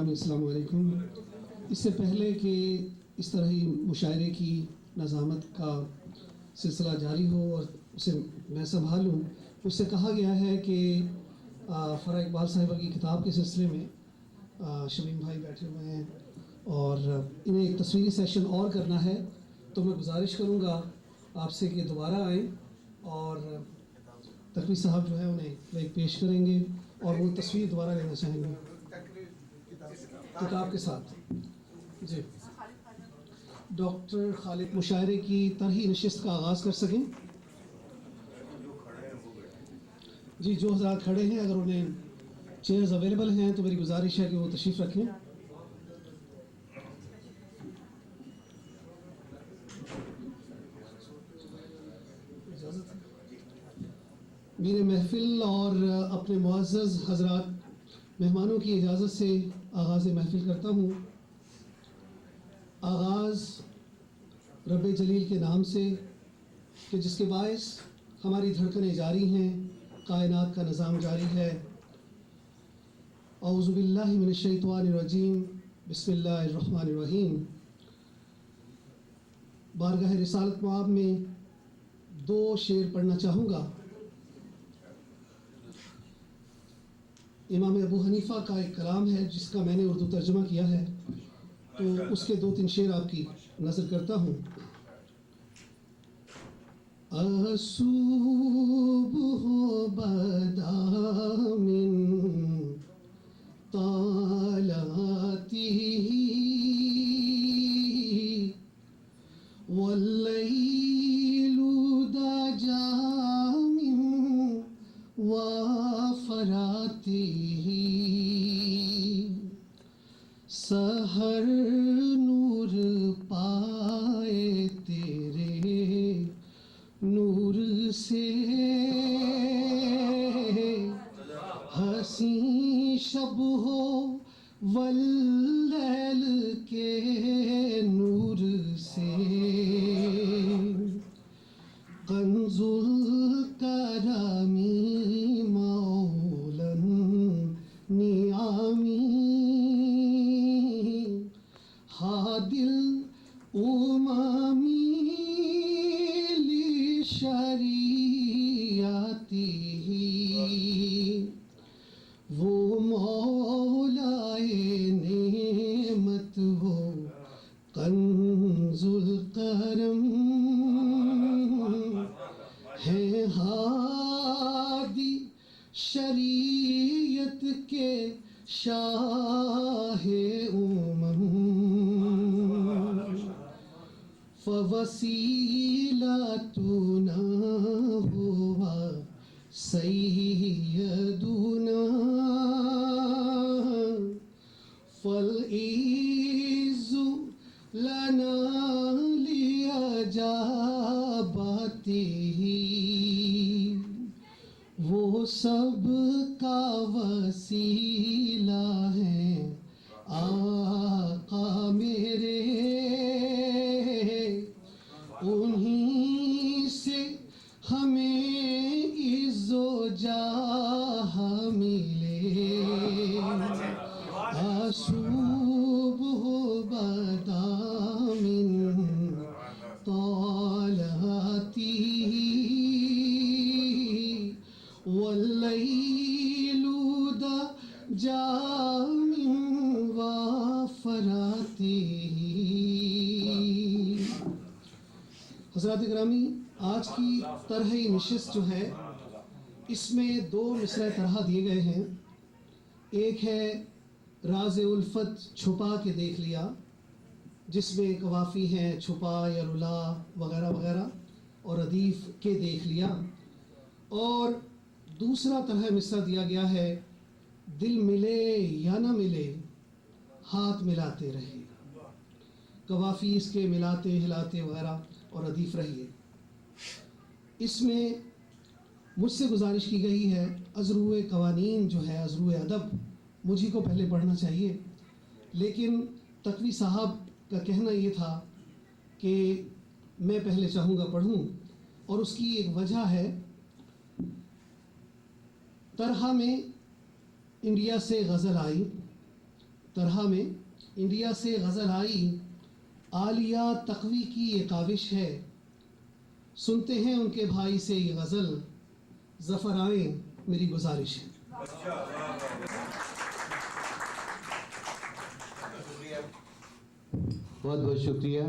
گرامی السلام علیکم۔ اس سے پہلے کہ اس طرح ہی مشاعرے کی نظامت کا سلسلہ جاری ہو اور اسے میں سنبھالوں، اس سے کہا گیا ہے کہ فرح اقبال صاحبہ کی کتاب کے سلسلے میں شمیم بھائی بیٹھے ہوئے ہیں اور انہیں ایک تصویری سیشن اور کرنا ہے، تو میں گزارش کروں گا آپ سے کہ دوبارہ آئیں اور تقوی صاحب جو ہے انہیں ایک پیش کریں گے اور وہ تصویر دوبارہ لینا چاہیں گے کتاب کے ساتھ۔ جی ڈاکٹر خالد مشاعرے کی طرحی نشست کا آغاز کر سکیں۔ جی جو حضرات کھڑے ہیں اگر انہیں چیئرز اویلیبل ہیں تو میری گزارش ہے کہ وہ تشریف رکھیں۔ میرے محفل اور اپنے معزز حضرات مہمانوں کی اجازت سے آغاز محفل کرتا ہوں۔ آغاز رب جلیل کے نام سے کہ جس کے باعث ہماری دھڑکنیں جاری ہیں، کائنات کا نظام جاری ہے۔ اعوذ باللہ من الشیطان الرجیم، بسم اللہ الرحمن الرحیم۔ بارگاہ رسالت مآب میں 2 شعر پڑھنا چاہوں گا۔ امام ابو حنیفہ کا ایک کلام ہے جس کا میں نے اردو ترجمہ کیا ہے، تو اس کے 2-3 شعر آپ کی نظر کرتا ہوں۔ الصبح بدا من طلعته والليل دجا من وافراته سحر نور پائے تیرے نور سے حسین شب ہو واللیل کے نور سے کنز الکرمی مولا النعمی ہادی الاممی لشریعتہ وہ مولائے نعمت وہ کنز الکرم ہے، ہادی شریعت کے شاہ امم فوسیلتنا ہوا سیدنا فالعز لنا لإجابته وہ سب کا وسیلہ ہے آقا میرے، انہی سے ہمیں عز و جاہ ملے۔ الصبح بدا من طلعته واللیل دجا من وافراته۔ حضرات گرامی، آج کی طرحِ نشست جو ہے اس میں 2 مصرع طرح دیے گئے ہیں۔ ایک ہے راز الفت چھپا کے دیکھ لیا، جس میں قوافی ہیں چھپا یا رلا وغیرہ وغیرہ، اور ردیف کے دیکھ لیا۔ اور دوسرا طرح مصرع دیا گیا ہے دل ملے یا نہ ملے ہاتھ ملاتے رہے، قوافی اس کے ملاتے ہلاتے وغیرہ اور ردیف رہیے۔ اس میں مجھ سے گزارش کی گئی ہے ازرو قوانین جو ہے، ازرو ادب مجھے کو پہلے پڑھنا چاہیے، لیکن تقوی صاحب کا کہنا یہ تھا کہ میں پہلے چاہوں گا پڑھوں، اور اس کی ایک وجہ ہے طرح میں انڈیا سے غزل آئی، طرح میں انڈیا سے غزل آئی عالیہ تقوی کی یہ کاوش ہے، سنتے ہیں ان کے بھائی سے یہ غزل، ظفر آئیں میری گزارش ہے۔ بہت بہت شکریہ۔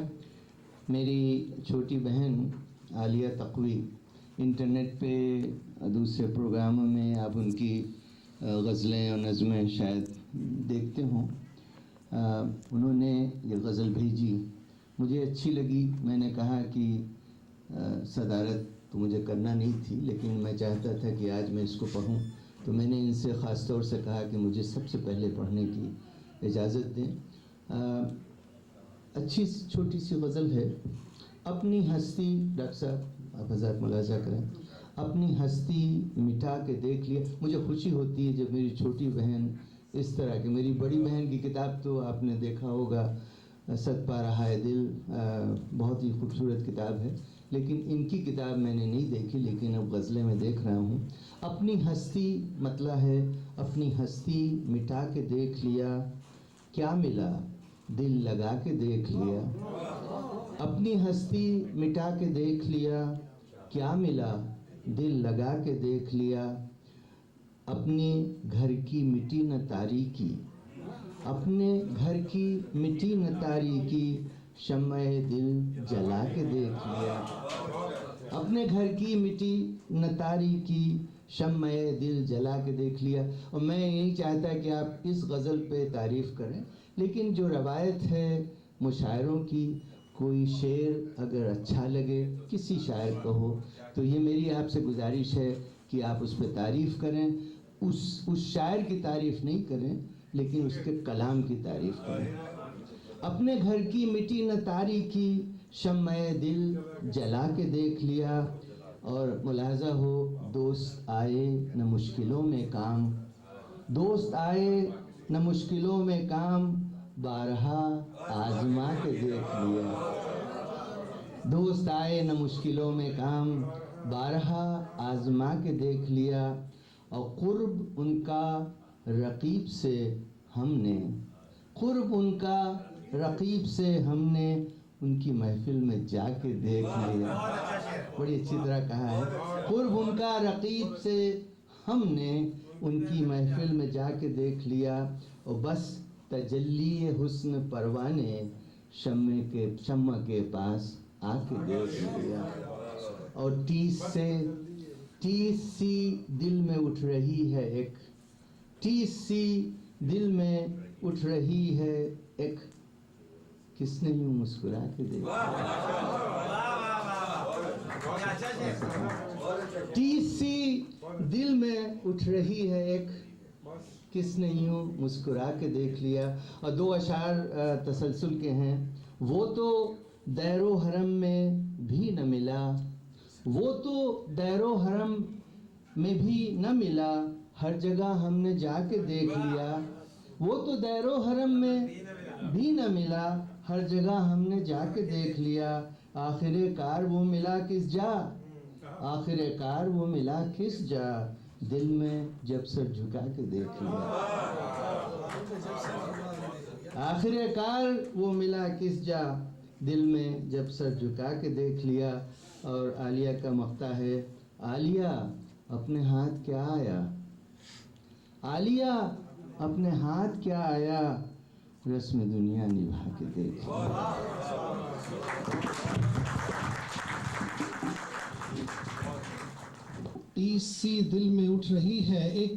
میری چھوٹی بہن عالیہ تقوی، انٹرنیٹ پہ دوسرے پروگراموں میں آپ ان کی غزلیں اور نظمیں شاید دیکھتے ہوں۔ انہوں نے یہ غزل بھیجی، مجھے اچھی لگی۔ میں نے کہا کہ صدارت تو مجھے کرنا نہیں تھی، لیکن میں چاہتا تھا کہ آج میں اس کو پڑھوں، تو میں نے ان سے خاص طور سے کہا کہ مجھے سب سے پہلے پڑھنے کی اجازت دیں۔ اچھی چھوٹی سی غزل ہے۔ اپنی ہستی، ڈاکٹر صاحب آپ حضرات ملاحظہ کریں، اپنی ہستی مٹا کے دیکھ لیا۔ مجھے خوشی ہوتی ہے جب میری چھوٹی بہن اس طرح کی، میری بڑی بہن کی کتاب تو آپ نے دیکھا ہوگا، صد پا رہا ہے دل، بہت ہی خوبصورت کتاب ہے، لیکن ان کی کتاب میں نے نہیں دیکھی، لیکن اب غزلیں میں دیکھ رہا ہوں۔ اپنی ہستی مطلب ہے اپنی ہستی مٹا کے دیکھ لیا، کیا ملا دل لگا کے دیکھ لیا۔ اپنی ہستی مٹا کے دیکھ لیا، کیا ملا دل لگا کے دیکھ لیا۔ اپنے گھر کی مٹی نہ تاریکی، اپنے گھر کی مٹی نہ تاریکی، شمع دل جلا کے دیکھ لیا۔ اپنے گھر کی مٹی نہ تاریکی، شمع دل جلا کے دیکھ لیا۔ اور میں یہی چاہتا کہ آپ اس غزل پہ تعریف کریں، لیکن جو روایت ہے مشاعروں کی، کوئی شعر اگر اچھا لگے کسی شاعر کو ہو، تو یہ میری آپ سے گزارش ہے کہ آپ اس پہ تعریف کریں۔ اس شاعر کی تعریف نہیں کریں، لیکن اس کے کلام کی تعریف کریں۔ اپنے گھر کی مٹی نہ تاریکی، شمع دل جلا کے دیکھ لیا۔ اور ملاحظہ ہو، دوست آئے نہ مشکلوں میں کام، دوست آئے نہ مشکلوں میں کام، بارہا آزما کے دیکھ لیا۔ دوست آئے نہ مشکلوں میں کام، بارہا آزما کے دیکھ لیا۔ اور قرب ان کا رقیب سے ہم نے، قرب ان کا رقیب سے ہم نے، ان کی محفل میں جا کے دیکھ لیا۔ بڑی اچھی طرح کہا ہے، قرب ان کا رقیب سے ہم نے، ان کی محفل میں جا کے دیکھ لیا۔ اور بس تجلی حسن پروانے، شمع کے پاس آ کے دیکھ لیا۔ اور ٹیس سی دل میں اٹھ رہی ہے ایک، ٹیس سی دل میں اٹھ رہی ہے ایک، کس نے یوں مسکرا کے دیکھا۔ ٹیس سی دل میں اٹھ رہی ہے ایک، کس نے یوں مسکرا کے دیکھ لیا۔ اور دو اشعار تسلسل کے ہیں۔ وہ تو دیر و حرم میں بھی نہ ملا، وہ تو دیر و حرم میں بھی نہ ملا، ہر جگہ ہم نے جا کے دیکھ لیا۔ وہ تو دیر و حرم میں بھی نہ ملا، ہر جگہ ہم نے جا کے دیکھ لیا۔ آخر کار وہ ملا کس جا، آخر کار وہ ملا کس جا، دل میں جب سر جھکا کے دیکھ لیا۔ آخر کار وہ ملا کس جا، دل میں جب سر جھکا کے دیکھ لیا۔ اور عالیہ کا مقطع ہے، عالیہ اپنے ہاتھ کیا آیا، عالیہ اپنے ہاتھ کیا آیا، رسم دنیا نبھا کے دیکھ لیا۔ ٹیس سی دل میں اٹھ رہی ہے ایک،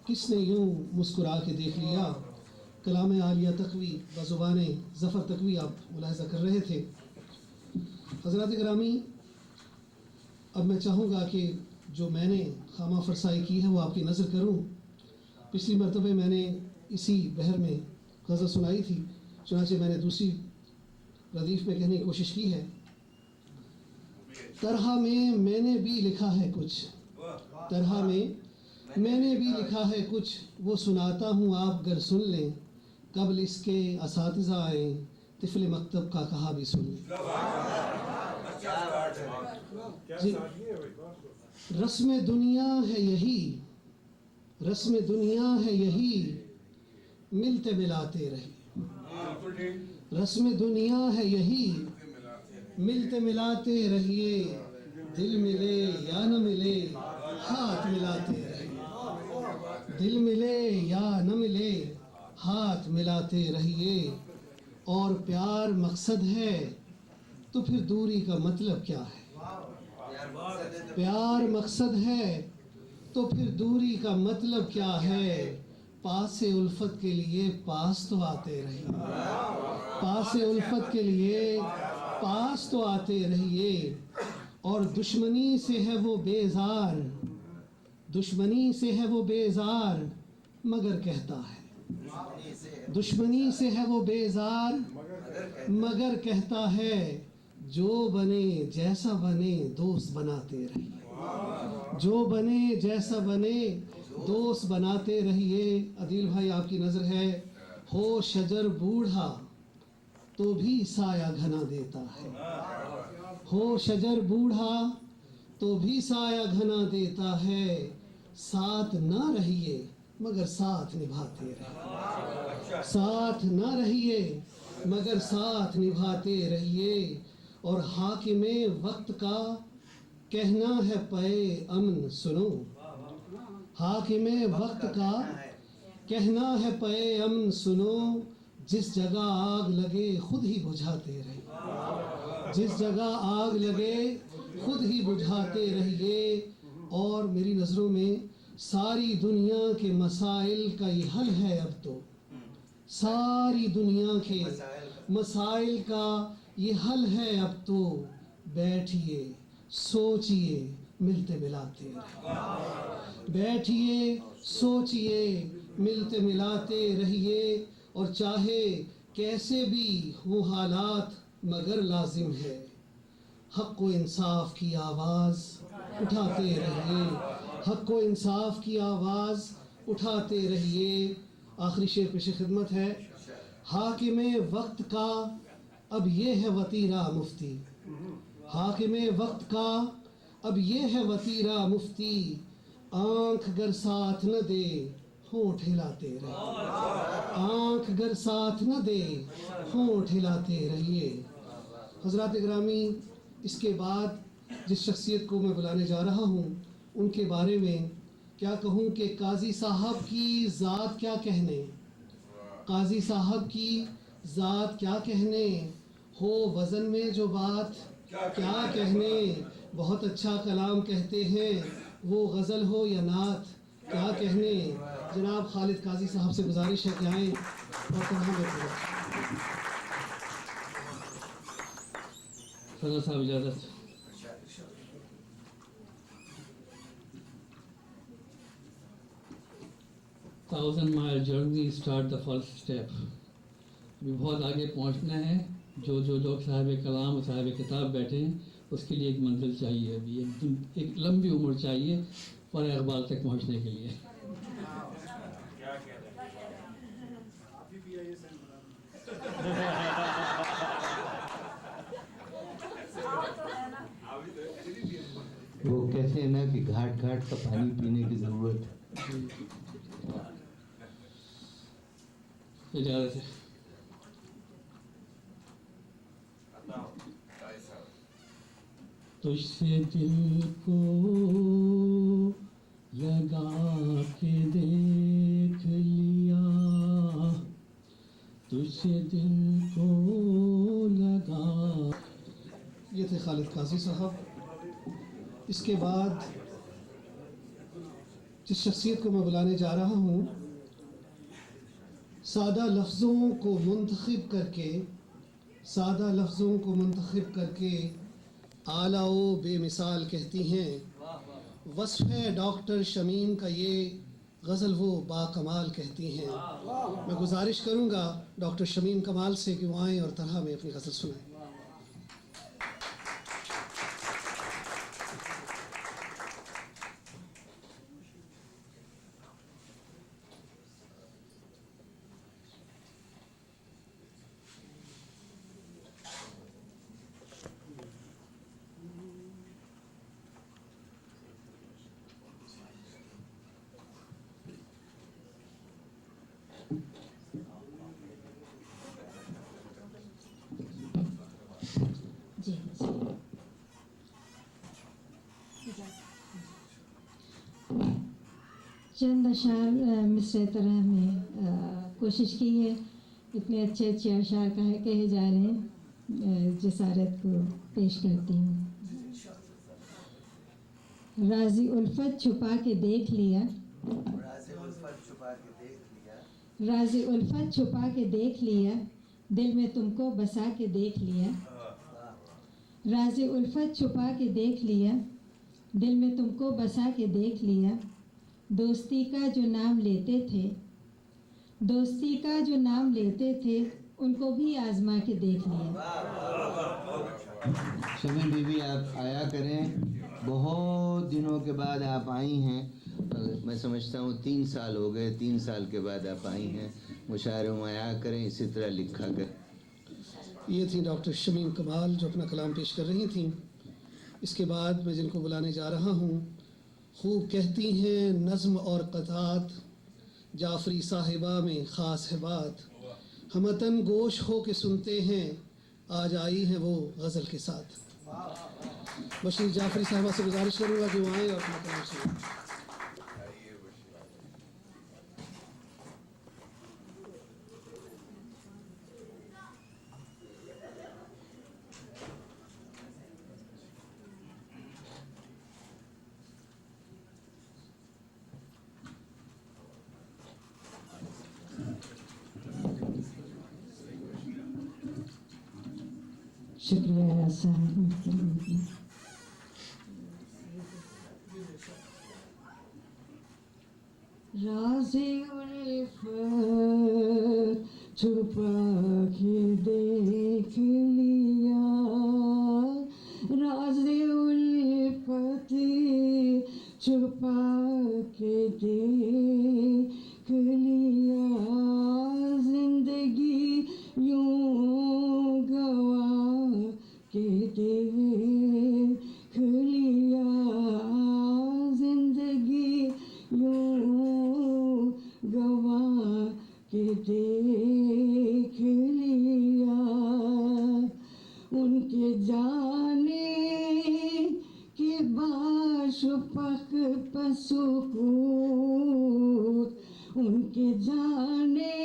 کس نے یوں مسکرا کے دیکھ لیا۔ کلام عالیہ تقوی بزبان ظفر تقوی آپ ملاحظہ کر رہے تھے۔ حضرات گرامی، اب میں چاہوں گا کہ جو میں نے خامہ فرسائی کی ہے وہ آپ کی نظر کروں۔ پچھلی مرتبہ میں نے اسی بحر میں غزل سنائی تھی، چنانچہ میں نے دوسری ردیف میں کہنے کی کوشش کی ہے۔ طرح میں نے بھی لکھا ہے کچھ، طرح میں نے بھی لکھا ہے کچھ، وہ سناتا ہوں آپ گر سن لیں، قبل اس کے اساتذہ آئیں، طفل مکتب کا کہا بھی سن لیں۔ جی، رسم دنیا ہے یہی، رسم دنیا ہے یہی، ملتے ملاتے رہیے. رسم دنیا ہے یہی, ملتے ملاتے رہیے. دل ملے یا نہ ملے, ہاتھ ملاتے رہیے. دل ملے یا نہ ملے, ہاتھ ملاتے رہیے. اور پیار مقصد ہے تو پھر دوری کا مطلب کیا ہے؟ پیار مقصد ہے تو پھر دوری کا مطلب کیا ہے؟ پاس الفت کے لیے پاس تو آتے رہیے. پاس الفت کے لیے پاس تو آتے رہیے. اور دشمنی سے ہے وہ بیزار, دشمنی سے ہے وہ بیزار, مگر کہتا ہے. دشمنی سے ہے وہ بیزار مگر کہتا ہے, جو بنے جیسا بنے دوست بناتے رہیے. جو بنے جیسا بنے دوست بناتے رہیے. عدیل بھائی آپ کی نظر ہے, ہو شجر بوڑھا تو بھی سایہ گھنا دیتا ہے. ہو شجر بوڑھا تو بھی سایہ گھنا دیتا ہے. ساتھ نہ رہیے مگر ساتھ نبھاتے رہیے. ساتھ نہ رہیے مگر ساتھ نبھاتے رہیے. اور حاکم وقت کا کہنا ہے پے امن سنو. حاکم وقت کا کہنا ہے پے امن سنو. جس جگہ آگ لگے خود ہی بجھاتے رہیے. جس جگہ آگ لگے خود ہی بجھاتے رہیے. اور میری نظروں میں ساری دنیا کے مسائل کا یہ حل ہے اب تو. ساری دنیا کے مسائل کا یہ حل ہے اب تو. بیٹھیے سوچئے ملتے ملاتے رہیے. بیٹھیے سوچئے ملتے ملاتے رہیے. اور چاہے کیسے بھی وہ حالات مگر لازم ہے, حق و انصاف کی آواز اٹھاتے رہیے. حق و انصاف کی آواز اٹھاتے رہیے. آخری شعر پیش خدمت ہے. حاکم وقت کا اب یہ ہے وتیرہ مفتی. حاکم وقت کا اب یہ ہے وتیرہ مفتی. آنکھ گر ساتھ نہ دے ہونٹ ہلاتے رہیے. آنکھ گر ساتھ نہ دے ہونٹ ہلاتے رہیے. حضرات گرامی, اس کے بعد جس شخصیت کو میں بلانے جا رہا ہوں ان کے بارے میں کیا کہوں کہ قاضی صاحب کی ذات کیا کہنے. قاضی صاحب کی ذات کیا کہنے. ہو وزن میں جو بات کیا کہنے. بہت اچھا کلام کہتے ہیں, وہ غزل ہو یا نعت کیا کہنے. جناب خالد قاضی صاحب سے گزارش ہے کہ آئیں اور تمام صدر صاحب اجازت. تھاؤزنڈ مائل journey start the first step. ابھی بہت آگے پہنچنا ہے. جو لوگ صاحب کلام صاحب کتاب بیٹھے ہیں اس کے لیے ایک منزل چاہیے. ابھی ایک لمبی عمر چاہیے پر اقبال تک پہنچنے کے لیے. وہ کہتے ہیں نا کہ گھاٹ گھاٹ کا پانی پینے کی ضرورت ہے. اجازت ہے. تجھ سے دل کو لگا کے دیکھ لیا. تجھ سے دل کو لگا. یہ تھے خالد قاضی صاحب. اس کے بعد جس شخصیت کو میں بلانے جا رہا ہوں سادہ لفظوں کو منتخب کر کے, سادہ لفظوں کو منتخب کر کے اعلیٰ و بے مثال کہتی ہیں. وصف ہے ڈاکٹر شمیم کا یہ غزل وہ با کمال کہتی ہیں. میں گزارش کروں گا ڈاکٹر شمیم کمال سے کہ وہ آئیں اور طرح میں اپنی غزل سنائیں. چند اشعار مصرع طرح میں کوشش کی ہے. اتنے اچھے اچھے اشعار کہے جا رہے ہیں, جسارت کو پیش کرتی ہوں. رازِ الفت چھپا کے دیکھ لیا, رازِ الفت چھپا کے دیکھ لیا, دل میں تم کو بسا کے دیکھ لیا. رازِ الفت چھپا کے دیکھ لیا, دل میں تم کو بسا کے دیکھ لیا. دوستی کا جو نام لیتے تھے, دوستی کا جو نام لیتے تھے, ان کو بھی آزما کے دیکھ لیا. شمیم بی بی آپ آیا کریں, بہت دنوں کے بعد آپ آئی ہیں. میں سمجھتا ہوں 3 سال ہو گئے, 3 سال کے بعد آپ آئی ہیں. مشاعروں میں آیا کریں, اسی طرح لکھا کریں. یہ تھیں ڈاکٹر شمیم کمال جو اپنا کلام پیش کر رہی تھیں. اس کے بعد میں جن کو بلانے جا رہا ہوں, خوب کہتی ہیں نظم اور قطعات, جعفری صاحبہ میں خاص ہے بات. ہم وطن گوش ہو کے سنتے ہیں, آج آئی ہیں وہ غزل کے ساتھ. بشیر جعفری صاحبہ سے گزارش کروں گا کہ وہ آئیں اور اپنا کلام سنیں. شکریہ صاحب. رازِ الفت چھپا کے دیکھ لیا, رازِ الفت چھپا کے دیکھ لیا. زندگی یوں گوا کے دیکھ لیا, زندگی یوں گوا کے دیکھ لیا. ان کے جانے کے باشفق پسکوت, ان کے جانے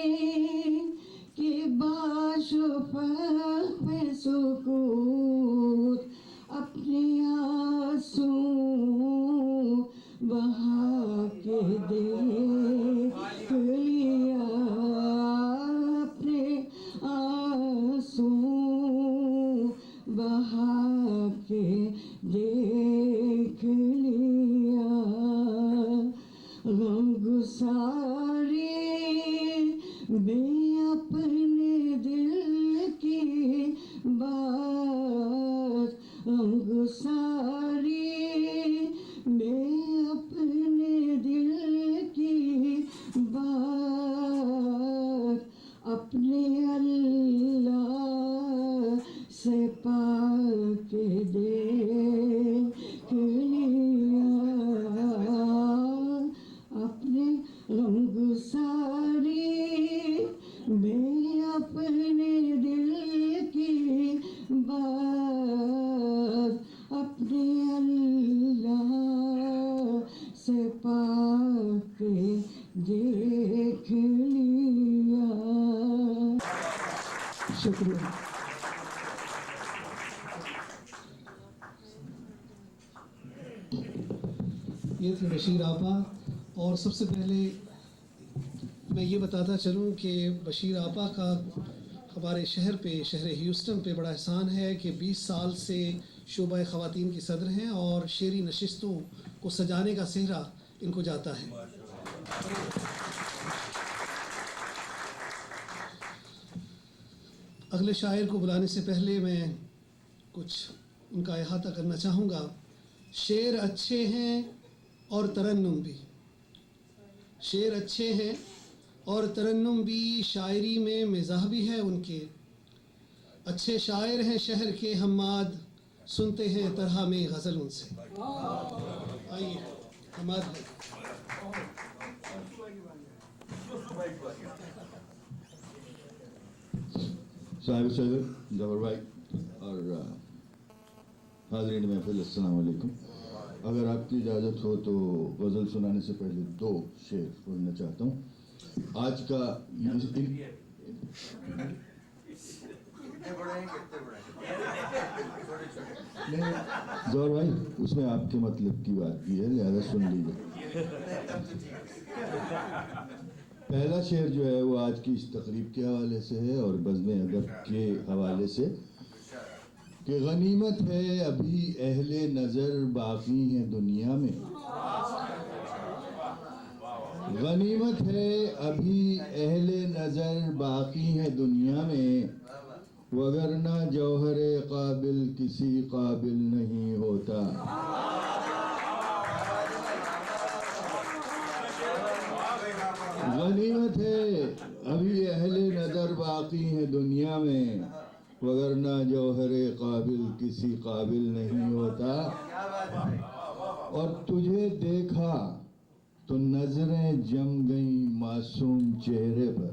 کے باشفق پسکوت, اپنے آنسو بہا کے دیکھ لیا, اپنے آنسو بہا کے دیکھ لیا. غم گساری میں اپنے دل کی بات, غم گساری میں اپنے دل کی بات, اپنے اللہ سے پا کے دیکھ لیا. اپنے غم گساری میں اپنے دل کی بات, اپنے اللہ سے پا کے دیکھ لیا. شکریہ. یہ تھی بشیر آپا. اور سب سے پہلے میں یہ بتاتا چلوں کہ بشیر آپا کا ہمارے شہر پہ, شہر ہیوسٹن پہ بڑا احسان ہے کہ 20 سال سے شعبہ خواتین کی صدر ہیں اور شعری نشستوں کو سجانے کا سہرا ان کو جاتا ہے. اگلے شاعر کو بلانے سے پہلے میں کچھ ان کا احاطہ کرنا چاہوں گا. شعر اچھے ہیں اور ترنم بھی, شعر اچھے ہیں اور ترنم بھی, شاعری میں مزاح بھی ہے ان کے. اچھے شاعر ہیں شہر کے حماد, سنتے ہیں طرح میں غزل ان سے. آئیے حماد بھائی. صاحب صدر ظفر بھائی اور حاضرین محفل السلام علیکم. اگر آپ کی اجازت ہو تو غزل سنانے سے پہلے 2 شعر پڑھنا چاہتا ہوں. آج کا زور بھائی اس میں آپ کے مطلب کی بات بھی ہے، لہذا سن لیجیے. پہلا شعر جو ہے وہ آج کی اس تقریب کے حوالے سے ہے اور بزم ادب کے حوالے سے کہ غنیمت ہے ابھی اہل نظر باقی ہیں دنیا میں. غنیمت ہے ابھی اہل نظر باقی ہیں دنیا میں، وگرنہ جوہر قابل کسی قابل نہیں ہوتا. غنیمت ہے ابھی اہل نظر باقی ہیں دنیا میں، وگرنہ جوہر قابل کسی قابل نہیں ہوتا. اور تجھے دیکھا تو نظریں جم گئیں معصوم چہرے پر.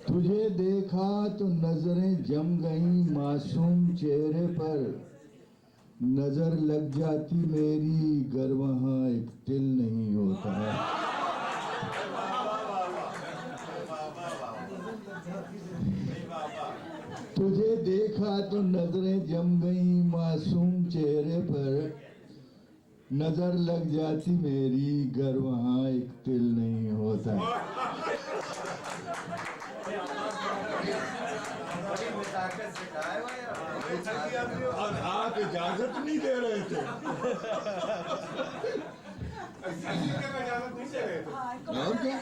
تجھے دیکھا تو نظریں جم گئیں معصوم چہرے پر، نظر لگ جاتی میری گر وہاں ایک دل نہیں ہوتا. تجھے دیکھا تو نظریں جم گئیں معصوم چہرے پر، نظر لگ جاتی میری گر وہاں ایک دل نہیں ہوتا. آپ اجازت نہیں دے رہے تھے. اور کیا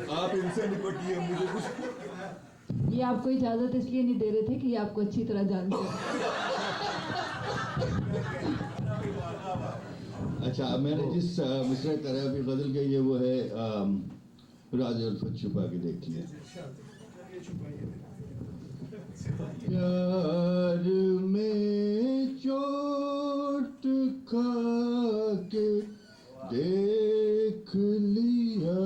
آپ ان سے نپٹیے، مجھے کچھ. یہ آپ کو اجازت اس لیے نہیں دے رہے تھے کہ یہ آپ کو اچھی طرح جانتے ہیں. اچھا، میں نے جس مصرع طرح بھی غزل کہی ہے وہ ہے راز الفت چھپا کے دیکھیے. پیار میں چوٹ کھا کے دیکھ لیا،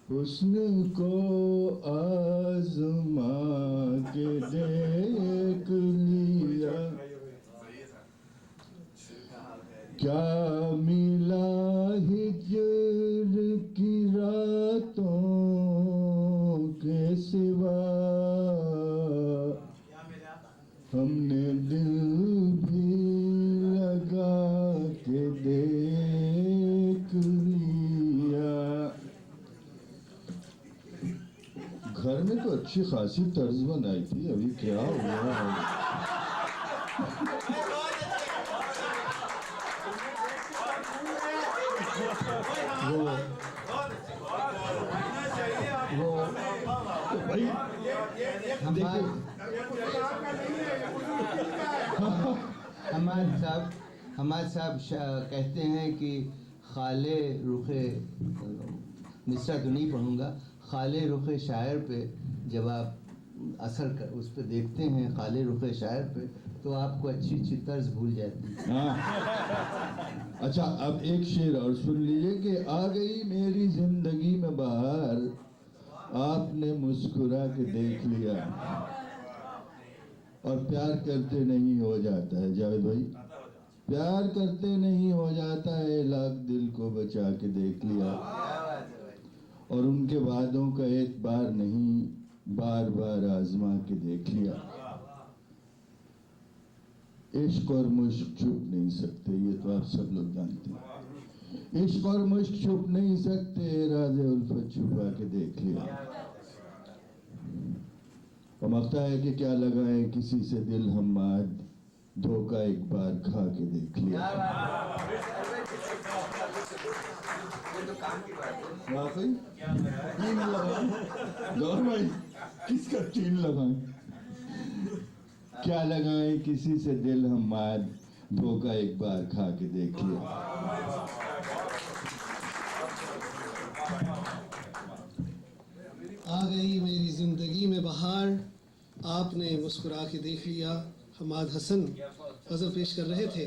حسن کو آزما کے دیکھ لیا، کیا ملا ہجر کی راتوں کے سوا، ہم نے دل بھی لگا کے دیکھ لیا. گھر میں تو اچھی خاصی طرز بنائی تھی، ابھی کیا ہوا ہے؟ حماد صاحب کہتے ہیں کہ خالے رخ، مصرع تو نہیں پڑھوں گا، خالے رخ شاعر پہ جب آپ اثر اس پہ دیکھتے ہیں، خالے رخ شاعر پہ، تو آپ کو اچھی اچھی طرز بھول جاتی ہے. اچھا، اب ایک شعر اور سن لیجئے کہ آ گئی میری زندگی میں بہار، آپ نے مسکرا کے دیکھ لیا. اور پیار کرتے نہیں ہو جاتا ہے جاوید بھائی، پیار کرتے نہیں ہو جاتا ہے، لاکھ دل کو بچا کے دیکھ لیا. اور ان کے وعدوں کا اعتبار نہیں، بار بار آزما کے دیکھ لیا. عشق اور مشق چھپ نہیں سکتے، یہ تو آپ سب لوگ جانتے ہیں. عشق اور مشق چھپ نہیں سکتے، راز الفت چھپا کے دیکھ لیا. اور مقطع ہے کہ کیا لگائیں کسی سے دل حماد، دھوکہ ایک بار کھا کے دیکھ لیا. واقعی چین لگائیں دور بھائی، کس کا چین لگائیں؟ کیا لگائیں کسی سے دل حماد، دھوکہ ایک بار کھا کے دیکھ لیا. آ گئی میری زندگی میں بہار، آپ نے مسکرا کے دیکھ لیا. حماد حسن غزل پیش کر رہے تھے.